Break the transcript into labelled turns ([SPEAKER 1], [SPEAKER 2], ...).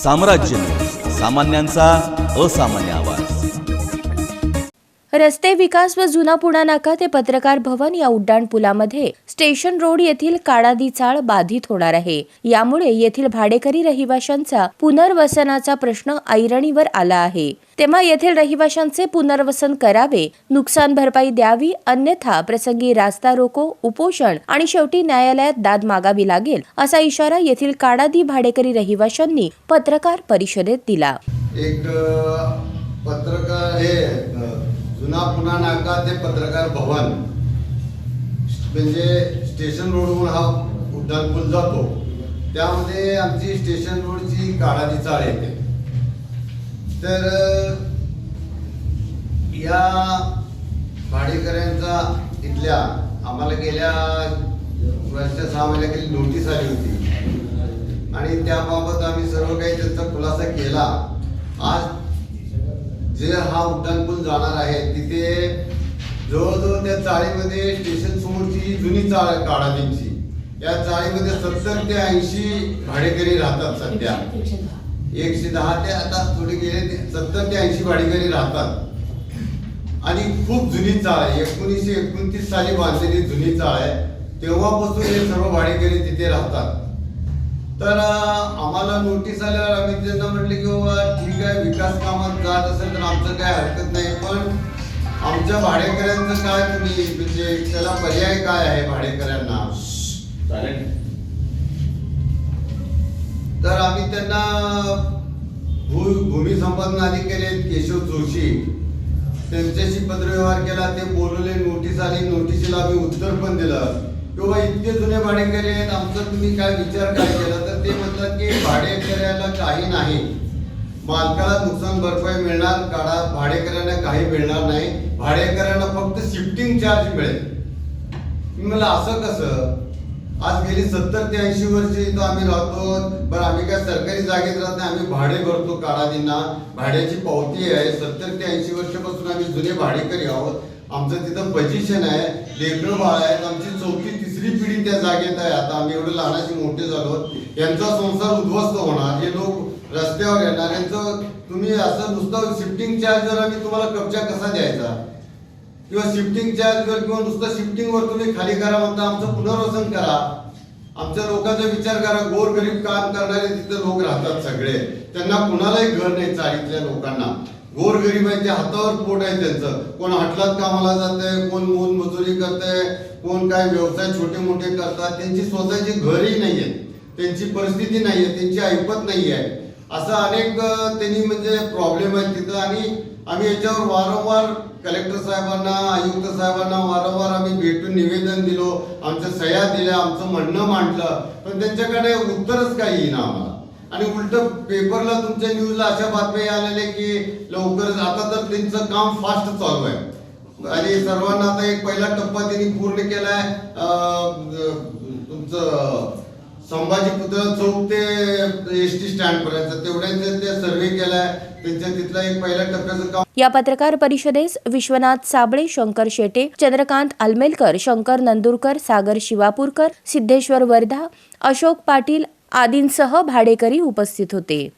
[SPEAKER 1] साम्राज्य सामान्यांचा असामान्य आवाज।
[SPEAKER 2] रस्ते विकास व जुना पुणा नाका ते पत्रकार भवन या उड्डाण पुलामध्ये स्टेशन रोड येथील काडादी चाळ बाधित होणार आहे। यामुळे येथील भाडेकरी रहिवाशांचा पुनर्वसनाचा प्रश्न ऐरणीवर आला आहे। तेव्हा येथील रहिवाशांचे पुनर्वसन करावे, नुकसान भरपाई द्यावी, अन्यथा प्रसंगी रास्ता रोको, उपोषण आणि शेवटी न्यायालयात दाद मागावी लागेल, असा इशारा येथील काडादी भाडेकरी रहिवाशांनी पत्रकार परिषदेत दिला।
[SPEAKER 3] एक पत्रकार हे जुना पुणा नाका ते पत्रकार भवन म्हणजे स्टेशन रोडवरून हा उड्डाण पूल जातो, त्यामध्ये आमची स्टेशन रोडची काडादी चाळ येते। तर या भाडेकऱ्यांचा इथल्या आम्हाला गेल्या वर्ष 6 महिन्याखाली नोटीस आली होती आणि त्याबाबत आम्ही सर्व काही त्यांचा खुलासा केला। आज जे हा उड्डाण पूल जाणार आहे तिथे जवळजवळ त्या चाळीमध्ये स्टेशन समोरची जुनी चाळ आहे काडादींची, या चाळीमध्ये 70 ते 80 भाडेकरी राहतात। सध्या 110 ते आता थोडे गेले 70 ते 80 भाडेकरी राहतात आणि खूप जुनी चाळ आहे। 1929 साली बांधलेली जुनी चाळ आहे, तेव्हापासून हे सर्व भाडेकरी तिथे राहतात। तर आम्हाला नोटीस आल्यावर आम्ही त्यांना म्हटले की बाबा ठीक आहे, विकास कामात जात असेल तर आमचं काय हरकत नाही, पण आमच्या भाडेकऱ्यांचं काय तुम्ही म्हणजे त्याला पर्याय काय आहे भाडेकऱ्यांना। तर आम्ही त्यांना भूमी संपादन अधिकारी केशव जोशी त्यांच्याशी पत्रव्यवहार केला, ते बोलवले, नोटीस आली, नोटीसला आम्ही उत्तर पण दिलं किंवा इतके जुने भाडेकरी आहेत, आमचं तुम्ही काय विचार काय केला। तर ते म्हणतात की भाडेकऱ्याला काही नाही, मालकाला नुकसान भरपाई मिळणार, भाडेकऱ्यांना काही मिळणार नाही, भाडेकऱ्यांना फक्त शिफ्टिंग चार्ज मिळेल। मी म्हणलं असं कसं, आज गेली 70 ते 80 वर्ष इथं आम्ही राहतो, पण आम्ही काय सरकारी जागेत राहत नाही, आम्ही भाडे भरतो काडादींना, भाड्याची पावती आहे। 70 ते 80 वर्षापासून आम्ही जुने भाडेकरी आहोत, आमचं तिथं पोझिशन आहे, लेकरं बाळ आहेत, आमची 4थी 3री पिढी त्या जागेत आहे। आता आम्ही एवढे लहानाचे मोठे झालो, यांचा संसार उद्ध्वस्त होणार, हे लोक रस्त्यावर येणार, यांचं तुम्ही असं नुसतं शिफ्टिंग चार्जवर आम्ही तुम्हाला कब्जा कसा द्यायचा किंवा शिफ्टिंग चार्जवर किंवा नुसतं शिफ्टिंगवर तुम्ही खाली करा म्हणता, आमचं पुनर्वसन करा, आमच्या लोकांचा विचार करा। गोरगरीब काम करणारे तिथे लोक राहतात सगळे, त्यांना कुणालाही घर नाही चाळीतल्या लोकांना, गोरगरिबांच्या हातावर पोट आहे त्यांचं, कोण हटलात कामाला जाते, कोण मोल मजुरी करते, कोण काय व्यवसाय छोटे मोठे करतात, त्यांची स्वतःची घरही नाहीये, त्यांची परिस्थिती नाहीये, त्यांची ऐपत नाहीये, असं अनेक त्यांनी म्हणजे प्रॉब्लेम आहेत तिथं। आणि आम्ही याच्यावर वारंवार कलेक्टर साहेबांना, आयुक्त साहेबांना वारंवार आम्ही भेटून निवेदन दिलो, आमच्या सह्या दिल्या, आमचं म्हणणं मांडलं, पण त्यांच्याकडे उत्तरच काही येईना आम्हाला। आणि उलट पेपरला तुमच्या न्यूजला अशा बातम्या आलेल्या की लवकरच, आता तर त्यांचं काम फास्ट चालू आहे आणि सर्वांना आता एक पहिला टप्पा त्यांनी पूर्ण केलाय, तुमचं संभाजी पुतळा चौक ते एसटी स्टँड पर्यंत तेवढ्यांचं ते सर्वे केलाय, त्यांच्या तिथला एक पहिल्या टप्प्याचं काम।
[SPEAKER 2] या पत्रकार परिषदेस विश्वनाथ साबळे, शंकर शेटे, चंद्रकांत आलमेलकर, शंकर नंदुरकर, सागर शिवापूरकर, सिद्धेश्वर वर्धा, अशोक पाटील आदींसह भाडेकरी उपस्थित होते।